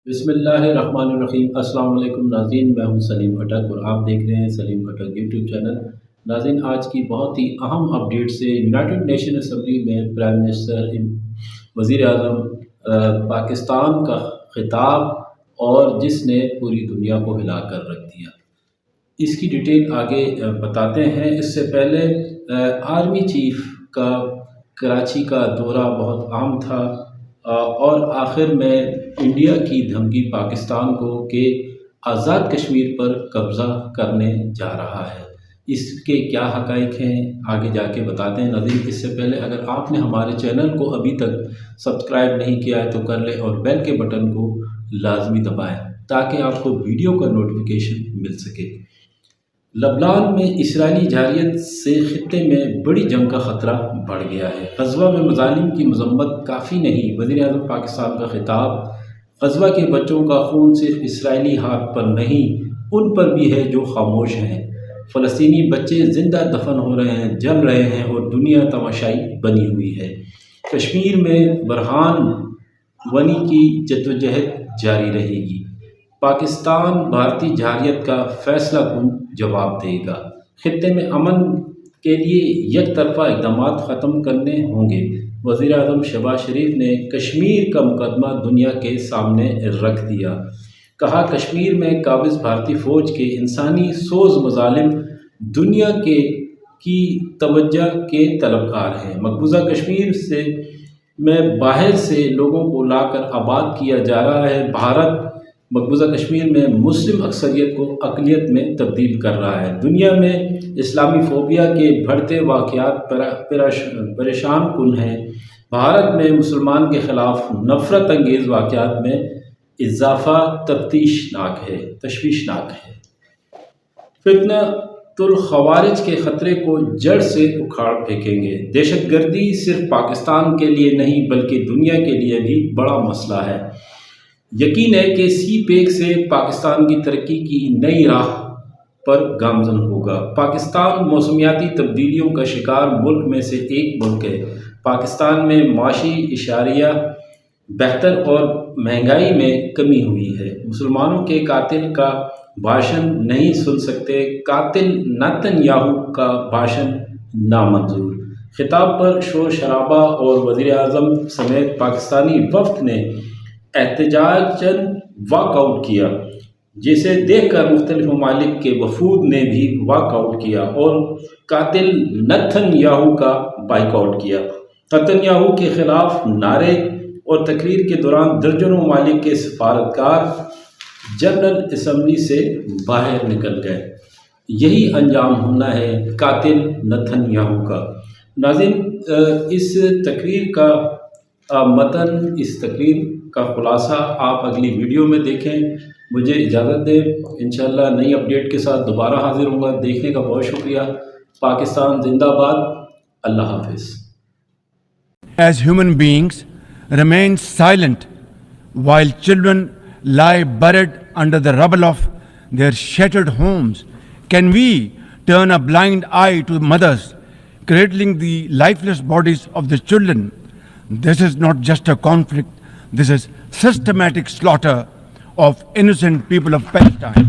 بسم اللہ الرحمن الرحیم۔ السلام علیکم ناظرین، میں ہوں سلیم کھٹک اور آپ دیکھ رہے ہیں سلیم کھٹک یوٹیوب چینل۔ ناظرین، آج کی بہت ہی اہم اپڈیٹ سے یونائٹڈ نیشن اسمبلی میں پرائم منسٹر وزیر اعظم پاکستان کا خطاب اور جس نے پوری دنیا کو ہلا کر رکھ دیا، اس کی ڈیٹیل آگے بتاتے ہیں۔ اس سے پہلے آرمی چیف کا کراچی کا دورہ بہت اہم تھا اور آخر میں انڈیا کی دھمکی پاکستان کو کہ آزاد کشمیر پر قبضہ کرنے جا رہا ہے، اس کے کیا حقائق ہیں آگے جا کے بتاتے ہیں۔ ناظرین، اس سے پہلے اگر آپ نے ہمارے چینل کو ابھی تک سبسکرائب نہیں کیا ہے تو کر لیں اور بیل کے بٹن کو لازمی دبائیں تاکہ آپ کو ویڈیو کا نوٹیفیکیشن مل سکے۔ لبنان میں اسرائیلی جاریھت سے خطے میں بڑی جنگ کا خطرہ بڑھ گیا ہے۔ غزہ میں مظالم کی مذمت کافی نہیں، وزیر اعظم پاکستان کا خطاب۔ غزہ کے بچوں کا خون صرف اسرائیلی ہاتھ پر نہیں، ان پر بھی ہے جو خاموش ہیں۔ فلسطینی بچے زندہ دفن ہو رہے ہیں، جل رہے ہیں اور دنیا تماشائی بنی ہوئی ہے۔ کشمیر میں برہان ونی کی جدوجہد جاری رہے گی۔ پاکستان بھارتی جاریھت کا فیصلہ کن جواب دے گا۔ خطے میں امن کے لیے یک طرفہ اقدامات ختم کرنے ہوں گے۔ وزیر اعظم شہباز شریف نے کشمیر کا مقدمہ دنیا کے سامنے رکھ دیا۔ کہا، کشمیر میں قابض بھارتی فوج کے انسانی سوز مظالم دنیا کی توجہ کے طلبگار ہیں۔ مقبوضہ کشمیر میں باہر سے لوگوں کو لا کر آباد کیا جا رہا ہے۔ بھارت مقبوضہ کشمیر میں مسلم اکثریت کو اقلیت میں تبدیل کر رہا ہے۔ دنیا میں اسلامی فوبیا کے بڑھتے واقعات پریشان کن ہیں۔ بھارت میں مسلمان کے خلاف نفرت انگیز واقعات میں اضافہ تشویشناک ہے۔ فتنۃ الخوارج کے خطرے کو جڑ سے اکھاڑ پھینکیں گے۔ دہشت گردی صرف پاکستان کے لیے نہیں بلکہ دنیا کے لیے بھی بڑا مسئلہ ہے۔ یقین ہے کہ سی پیک سے پاکستان کی ترقی کی نئی راہ پر گامزن ہوگا۔ پاکستان موسمیاتی تبدیلیوں کا شکار ملک میں سے ایک ملک ہے۔ پاکستان میں معاشی اشاریہ بہتر اور مہنگائی میں کمی ہوئی ہے۔ مسلمانوں کے قاتل کا بھاشن نہیں سن سکتے، قاتل نتن یاہو کا بھاشن نامنظور۔ خطاب پر شور شرابہ اور وزیر اعظم سمیت پاکستانی وفد نے احتجاجاً واک آؤٹ کیا، جسے دیکھ کر مختلف ممالک کے وفود نے بھی واک آؤٹ کیا اور قاتل نتن یاہو کا بائیکاٹ کیا۔ نتن یاہو کے خلاف نعرے اور تقریر کے دوران درجنوں ممالک کے سفارتکار جنرل اسمبلی سے باہر نکل گئے۔ یہی انجام ہونا ہے قاتل نتن یاہو کا۔ ناظرین، اس تقریر کا متن، اس تقریر کا خلاصہ آپ اگلی ویڈیو میں دیکھیں۔ مجھے اجازت دیں، انشاءاللہ نئی اپڈیٹ کے ساتھ دوبارہ حاضر ہوں گا۔ دیکھنے کا بہت شکریہ۔ پاکستان زندہ باد۔ اللہ حافظ۔ As human beings remain silent while children lie buried under the rubble of their shattered homes, can we turn a blind eye to mothers cradling the lifeless bodies of the children? This is not just a conflict, this is systematic slaughter of innocent people of Palestine.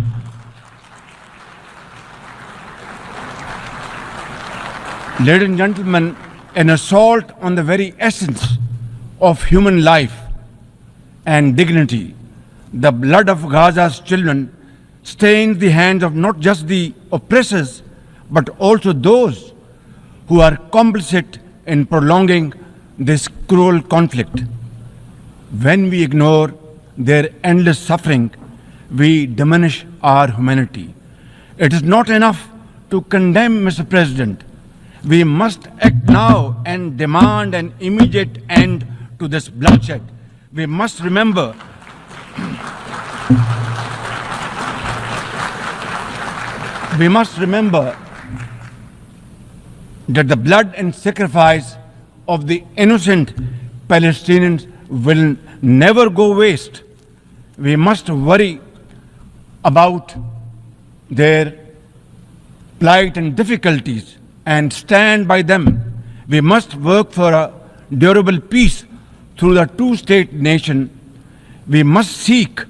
Ladies and gentlemen, an assault on the very essence of human life and dignity. The blood of Gaza's children stains the hands of not just the oppressors, but also those who are complicit in prolonging this cruel conflict. When we ignore their endless suffering, we diminish our humanity. It is not enough to condemn, Mr. President. We must act now and demand an immediate end to this bloodshed. We must remember that the blood and sacrifice of the innocent Palestinians will never go waste. We must worry about their plight and difficulties and stand by them. We must work for a durable peace through the two-state nation. We must seek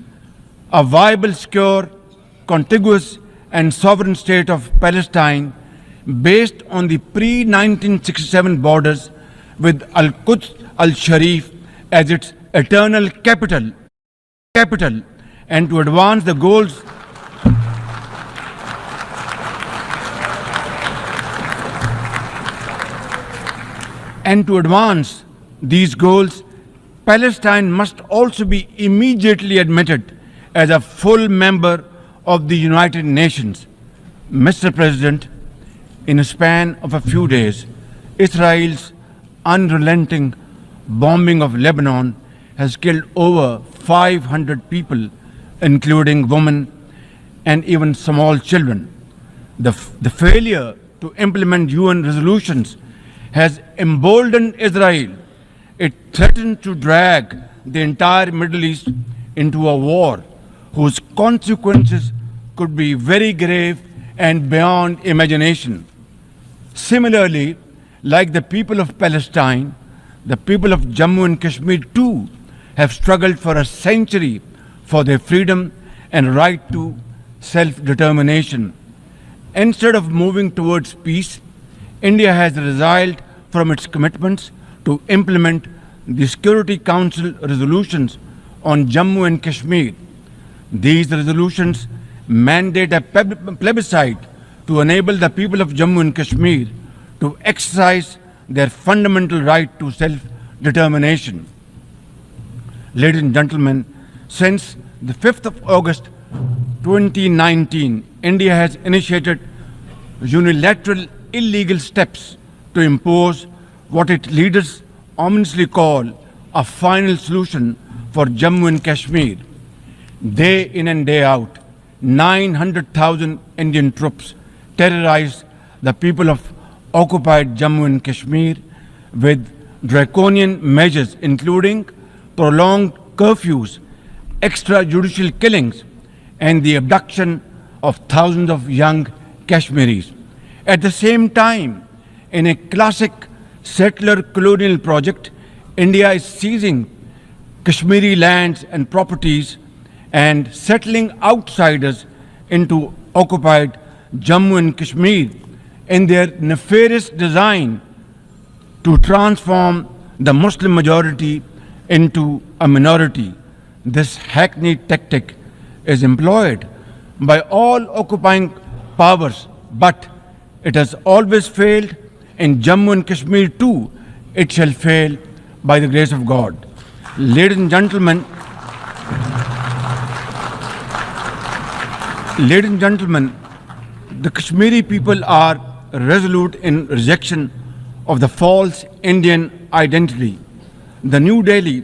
a viable, secure, contiguous and sovereign state of Palestine based on the pre-1967 borders with Al-Quds al-Sharif as its eternal capital, and to advance the goals these goals, Palestine must also be immediately admitted as a full member of the United Nations. Mr. President, in a span of a few days, Israel's unrelenting bombing of Lebanon has killed over 500 people, including women and even small children. The failure to implement UN resolutions has emboldened Israel. It threatens to drag the entire Middle East into a war whose consequences could be very grave and beyond imagination. Similarly, like the people of Palestine, the people of Jammu and Kashmir too have struggled for a century for their freedom and right to self-determination. Instead of moving towards peace, India has resiled from its commitments to implement the Security Council resolutions on Jammu and Kashmir. These resolutions mandate a plebiscite to enable the people of Jammu and Kashmir to exercise their fundamental right to self-determination. Ladies and gentlemen, since the 5th of August 2019, India has initiated unilateral illegal steps to impose what its leaders ominously call a final solution for Jammu and Kashmir. Day in and day out, 900,000 Indian troops terrorize the people of occupied Jammu and Kashmir with draconian measures including prolonged curfews, extrajudicial killings, and the abduction of thousands of young Kashmiris. At the same time, in a classic settler colonial project, India is seizing Kashmiri lands and properties and settling outsiders into occupied Jammu and Kashmir in their nefarious design to transform the Muslim majority into a minority. This hackneyed tactic is employed by all occupying powers, but it has always failed. In Jammu and Kashmir too, it shall fail by the grace of God. Ladies and gentlemen, the Kashmiri people are resolute in rejection of the false Indian identity. The New Delhi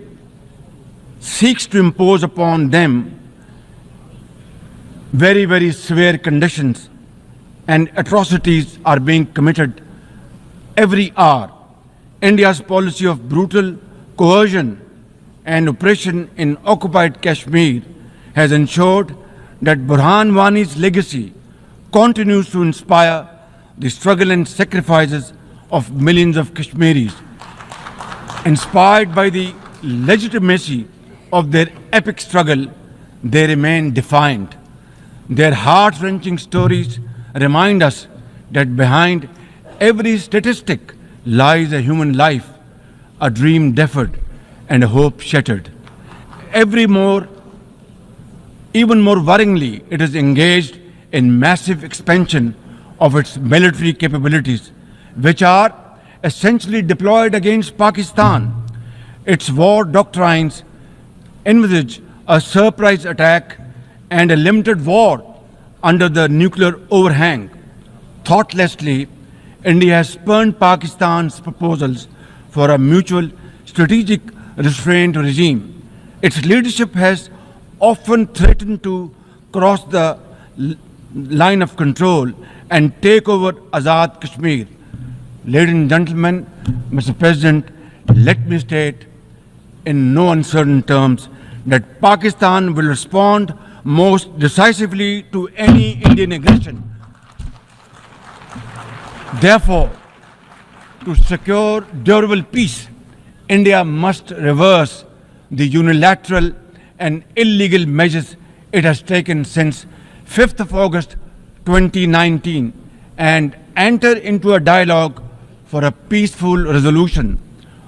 seeks to impose upon them very, very severe conditions, and atrocities are being committed every hour. India's policy of brutal coercion and oppression in occupied Kashmir has ensured that Burhan Wani's legacy continues to inspire the struggle and sacrifices of millions of Kashmiris. Inspired by the legitimacy of their epic struggle, they remain defiant. Their heart-wrenching stories remind us that behind every statistic lies a human life, a dream deferred, and a hope shattered. Even more worryingly, it is engaged in massive expansion of its military capabilities, which are essentially deployed against Pakistan. Its war doctrines envisage a surprise attack and a limited war under the nuclear overhang. Thoughtlessly, India has spurned Pakistan's proposals for a mutual strategic restraint regime. Its leadership has often threatened to cross the line of control and take over Azad Kashmir. Ladies and gentlemen, Mr. President, let me state in no uncertain terms that Pakistan will respond most decisively to any Indian aggression. Therefore, to secure durable peace, India must reverse the unilateral and illegal measures it has taken since 5th of August 2019 and enter into a dialogue for a peaceful resolution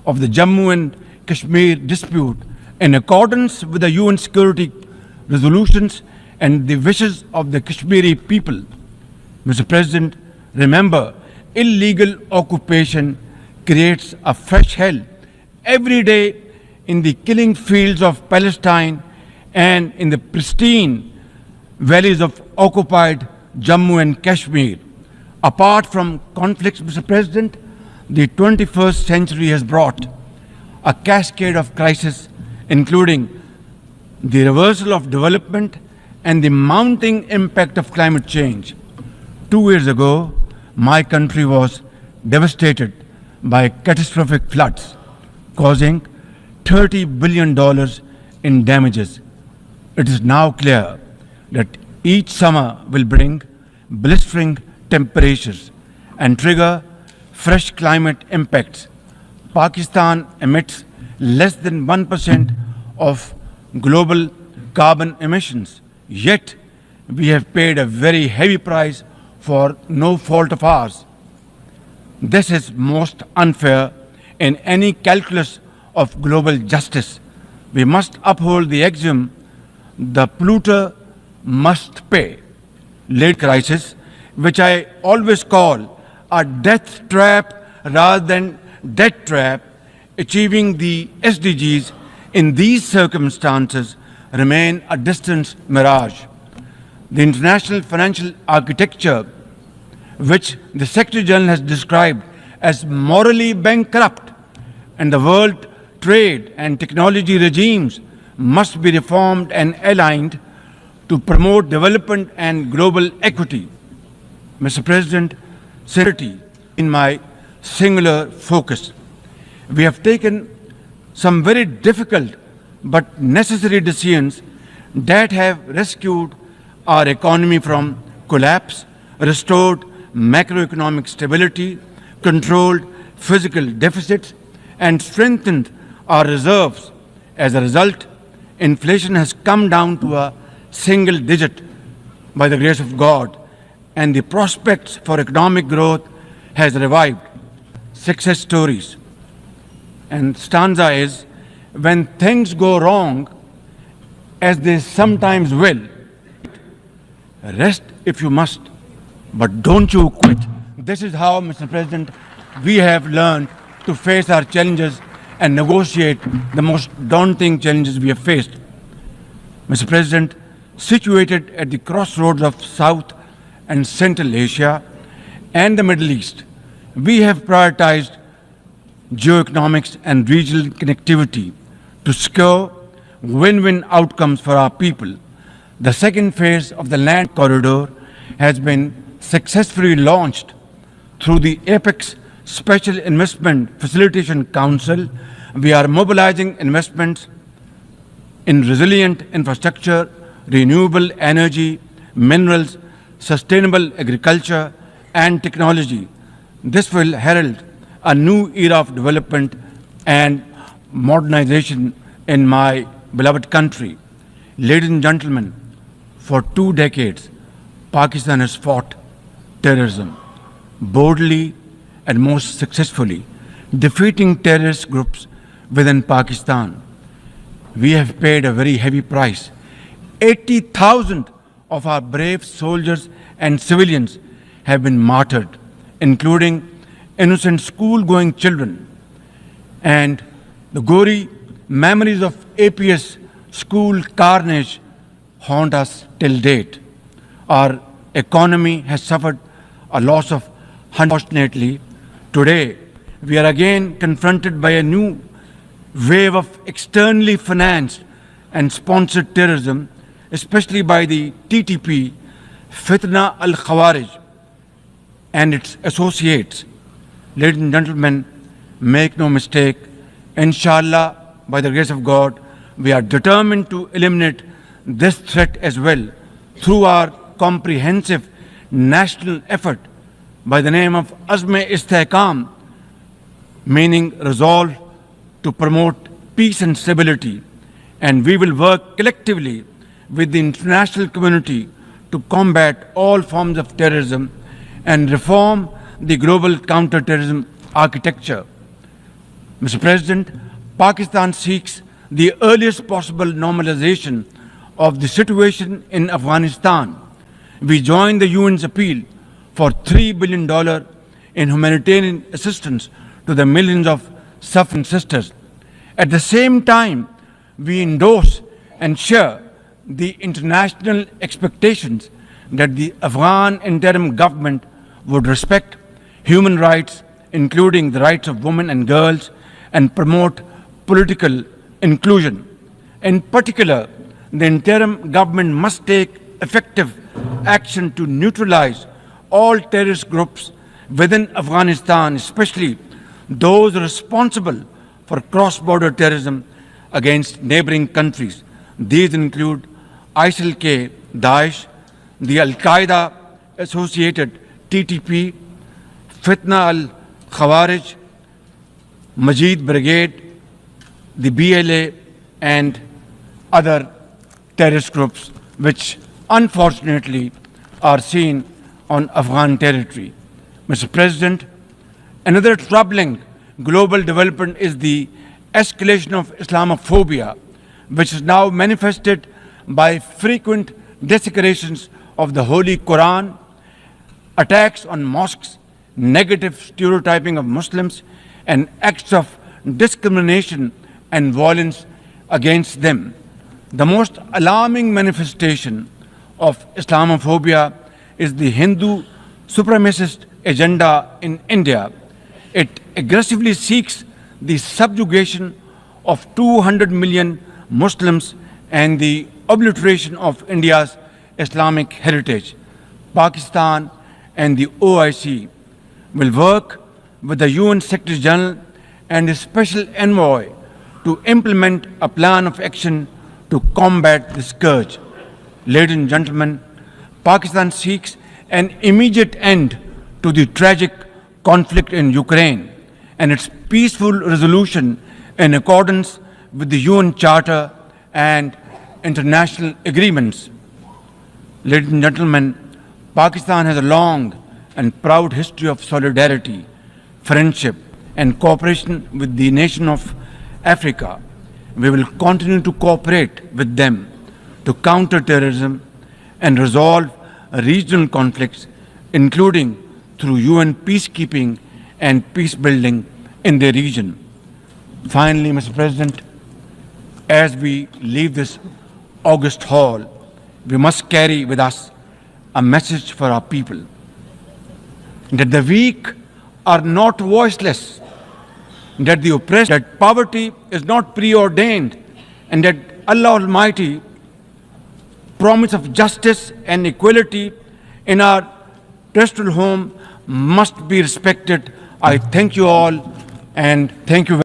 of the Jammu and Kashmir dispute in accordance with the UN security resolutions and the wishes of the Kashmiri people. Mr. President, remember, illegal occupation creates a fresh hell every day in the killing fields of Palestine and in the pristine valleys of occupied Jammu and Kashmir. Apart from conflicts, Mr. President, the 21st century has brought a cascade of crises, including the reversal of development and the mounting impact of climate change. 2 years ago, my country was devastated by catastrophic floods, causing $30 billion in damages. It is now clear that each summer will bring blistering temperatures and trigger fresh climate impacts. Pakistan emits less than 1% of global carbon emissions, yet we have paid a very heavy price for no fault of ours. This is most unfair in any calculus of global justice. We must uphold the axiom, the polluter must pay. Late crisis, which I always call a death trap rather than debt trap, achieving the SDGs in these circumstances remain a distant mirage. The international financial architecture, which the Secretary General has described as morally bankrupt, and the world trade and technology regimes must be reformed and aligned to promote development and global equity. Mr. President, security in my singular focus. We have taken some very difficult but necessary decisions that have rescued our economy from collapse, restored macroeconomic stability, controlled fiscal deficits, and strengthened our reserves. As a result, inflation has come down to a single digit by the grace of God, and the prospects for economic growth has revived. Success stories. And stanza is, when things go wrong, as they sometimes will, rest if you must, but don't you quit. This is how, Mr. President, we have learned to face our challenges and negotiate the most daunting challenges we have faced. Mr. President, situated at the crossroads of South and Central Asia and the Middle East, we have prioritized geoeconomics and regional connectivity to secure win-win outcomes for our people. The second phase of the land corridor has been successfully launched through the Apex Special Investment Facilitation Council. We are mobilizing investments in resilient infrastructure, renewable energy, minerals, sustainable agriculture, and technology. This will herald a new era of development and modernization in my beloved country. Ladies and gentlemen, for 2 decades, Pakistan has fought terrorism boldly and most successfully, defeating terrorist groups within Pakistan. We have paid a very heavy price. 80,000 of our brave soldiers and civilians have been martyred, including innocent school-going children. And the gory memories of APS school carnage haunt us till date. Our economy has suffered a loss of, unfortunately, today we are again confronted by a new wave of externally financed and sponsored terrorism, especially by the TTP, Fitna al-Khawarij, and its associates. Ladies and gentlemen, make no mistake, inshallah, by the grace of God, we are determined to eliminate this threat as well through our comprehensive national effort by the name of Azm-e-Istehkam, meaning resolve to promote peace and stability, and we will work collectively with the international community to combat all forms of terrorism and reform the global counter-terrorism architecture. Mr. President, Pakistan seeks the earliest possible normalization of the situation in Afghanistan. We join the UN's appeal for $3 billion in humanitarian assistance to the millions of suffering sisters. At the same time, we endorse and share the international expectations that the Afghan interim government would respect human rights, including the rights of women and girls, and promote political inclusion. In particular, the interim government must take effective action to neutralize all terrorist groups within Afghanistan, especially those responsible for cross-border terrorism against neighboring countries. These include ISIL-K, Daesh, the Al-Qaeda-associated TTP, Fitna al-Khawarij, Majid Brigade, the BLA, and other terrorist groups which unfortunately are seen on Afghan territory. Mr. President, another troubling global development is the escalation of Islamophobia, which is now manifested by frequent desecrations of the Holy Quran, attacks on mosques, negative stereotyping of Muslims, and acts of discrimination and violence against them. The most alarming manifestation of Islamophobia is the Hindu supremacist agenda in India. It aggressively seeks the subjugation of 200 million Muslims and the obliteration of India's Islamic heritage. Pakistan and the OIC will work with the UN Secretary General and the Special Envoy to implement a plan of action to combat the scourge. Ladies and gentlemen, Pakistan seeks an immediate end to the tragic conflict in Ukraine and its peaceful resolution in accordance with the UN Charter and international agreements. Ladies and gentlemen, Pakistan has a long and proud history of solidarity, friendship, and cooperation with the nation of Africa. We will continue to cooperate with them to counter terrorism and resolve regional conflicts, including through UN peacekeeping and peace building in the region. Finally, Mr. President, as we leave this august hall, we must carry with us a message for our people, that the weak are not voiceless, that the oppressed, that poverty is not preordained, and that Allah Almighty promise of justice and equality in our terrestrial home must be respected. I thank you all and thank you.